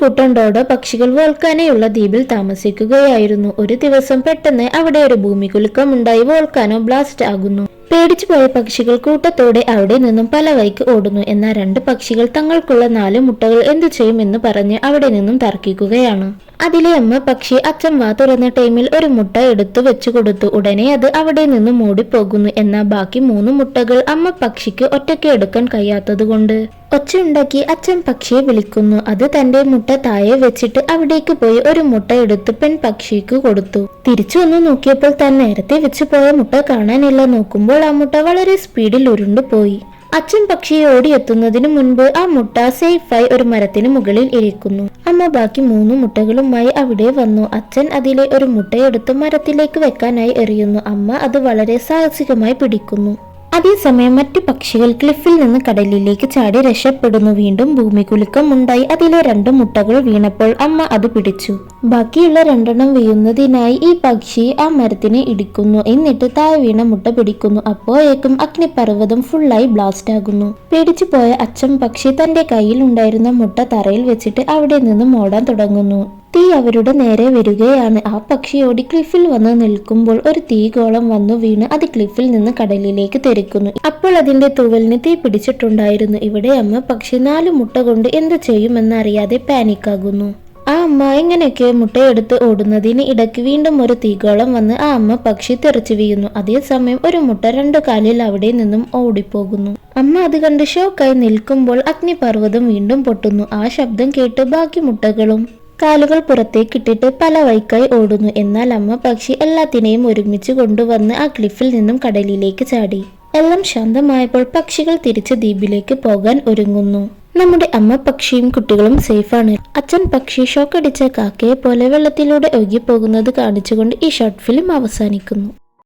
കൂട്ടം ഡോഡോ പക്ഷികൾ വോൾക്കാനോയുള്ള ദ്വീപിൽ താമസിക്കുകയായിരുന്നു. ഒരു ദിവസം പെട്ടെന്ന് അവിടെ ഒരു ഭൂമികുലുക്കമുണ്ടായി വോൾക്കാനോ ബ്ലാസ്റ്റ് ആകുന്നു. പേടിച്ചു പോയ പക്ഷികൾ കൂട്ടത്തോടെ അവിടെ നിന്നും പല വഴിക്ക് ഓടുന്നു. എന്നാൽ 2 പക്ഷികൾ തങ്ങൾക്കുള്ള 4 മുട്ടകൾ എന്തു ചെയ്യും എന്ന് പറഞ്ഞ് അവിടെ നിന്നും തർക്കിക്കുകയാണ്. അതിലെ അമ്മ പക്ഷി അച്ഛൻ വാ തുറന്ന ടൈമിൽ ഒരു മുട്ട എടുത്തു വെച്ചു കൊടുത്തു. ഉടനെ അത് അവിടെ നിന്നും മൂടിപ്പോകുന്നു. എന്നാൽ ബാക്കി 3 മുട്ടകൾ അമ്മ പക്ഷിക്ക് ഒറ്റയ്ക്ക് എടുക്കാൻ കഴിയാത്തതുകൊണ്ട് ഒച്ചയുണ്ടാക്കി അച്ഛൻ പക്ഷിയെ വിളിക്കുന്നു. അത് തന്റെ മുട്ട താഴെ വെച്ചിട്ട് അവിടേക്ക് പോയി ഒരു മുട്ട എടുത്ത് പെൺപക്ഷിക്ക് കൊടുത്തു. തിരിച്ചു വന്ന് നോക്കിയപ്പോൾ താൻ നേരത്തെ വെച്ചു പോയ മുട്ട കാണാനില്ല. നോക്കുമ്പോൾ ആ മുട്ട വളരെ സ്പീഡിൽ ഉരുണ്ടുപോയി. അച്ഛൻ പക്ഷിയെ ഓടിയെത്തുന്നതിന് മുൻപ് ആ മുട്ട സേഫായി ഒരു മരത്തിന് മുകളിൽ ഇരിക്കുന്നു. അമ്മ ബാക്കി 3 മുട്ടകളുമായി അവിടെ വന്നു. അച്ഛൻ അതിലെ ഒരു മുട്ടയെടുത്ത് മരത്തിലേക്ക് വെക്കാനായി എറിയുന്നു. അമ്മ അത് വളരെ സാഹസികമായി പിടിക്കുന്നു. അതേസമയം മറ്റു പക്ഷികൾ ക്ലിഫിൽ നിന്ന് കടലിലേക്ക് ചാടി രക്ഷപ്പെടുന്നു. വീണ്ടും ഭൂമികുലുക്കം ഉണ്ടായി അതിലെ 2 മുട്ടകൾ വീണപ്പോൾ അമ്മ അത് പിടിച്ചു. ബാക്കിയുള്ള 2 വീഴുന്നതിനായി ഈ പക്ഷി ആ മരത്തിനെ ഇടിക്കുന്നു. എന്നിട്ട് താഴെ വീണ മുട്ട പിടിക്കുന്നു. അപ്പോഴേക്കും അഗ്നിപർവ്വതം ഫുള്ളായി ബ്ലാസ്റ്റ് ആകുന്നു. പേടിച്ചു പോയ അച്ഛൻ പക്ഷി തന്റെ കയ്യിൽ ഉണ്ടായിരുന്ന മുട്ട തറയിൽ വെച്ചിട്ട് അവിടെ നിന്നും ഓടാൻ തുടങ്ങുന്നു. തീ അവരുടെ നേരെ വരികയാണ്. ആ പക്ഷിയോടി ക്ലിഫിൽ വന്ന് നിൽക്കുമ്പോൾ ഒരു തീഗോളം വന്നു വീണ് അത് ക്ലിഫിൽ നിന്ന് കടലിലേക്ക് തെറിക്കുന്നു. അപ്പോൾ അതിന്റെ തൂവലിന് തീ പിടിച്ചിട്ടുണ്ടായിരുന്നു. ഇവിടെ അമ്മ പക്ഷി 4 മുട്ട കൊണ്ട് എന്ത് ചെയ്യുമെന്നറിയാതെ പാനിക്കാകുന്നു. ആ അമ്മ എങ്ങനെയൊക്കെ മുട്ടയെടുത്ത് ഓടുന്നതിന് ഇടയ്ക്ക് വീണ്ടും ഒരു തീഗോളം വന്ന് ആ അമ്മ പക്ഷി തെറിച്ചു വീഴുന്നു. അതേസമയം ഒരു മുട്ട 2 കാലിൽ അവിടെ നിന്നും ഓടിപ്പോകുന്നു. അമ്മ അത് കണ്ട് ഷോക്കായി നിൽക്കുമ്പോൾ അഗ്നിപർവ്വതം വീണ്ടും പൊട്ടുന്നു. ആ ശബ്ദം കേട്ട് ബാക്കി മുട്ടകളും കാലുകൾ പുറത്തേക്കിട്ടിട്ട് പല വഴിക്കായി ഓടുന്നു. എന്നാൽ അമ്മ പക്ഷി എല്ലാത്തിനെയും ഒരുമിച്ച് കൊണ്ടുവന്ന് ആ ക്ലിഫിൽ നിന്നും കടലിലേക്ക് ചാടി. എല്ലാം ശാന്തമായപ്പോൾ പക്ഷികൾ തിരിച്ച് ദ്വീപിലേക്ക് പോകാൻ ഒരുങ്ങുന്നു. നമ്മുടെ അമ്മ പക്ഷിയും കുട്ടികളും സേഫാണ്. അച്ഛൻ പക്ഷി ഷോക്കടിച്ച കാക്കയെ പോലെ വെള്ളത്തിലൂടെ ഒഴുകി പോകുന്നത് കാണിച്ചുകൊണ്ട് ഈ ഷോർട്ട് ഫിലിം അവസാനിക്കുന്നു.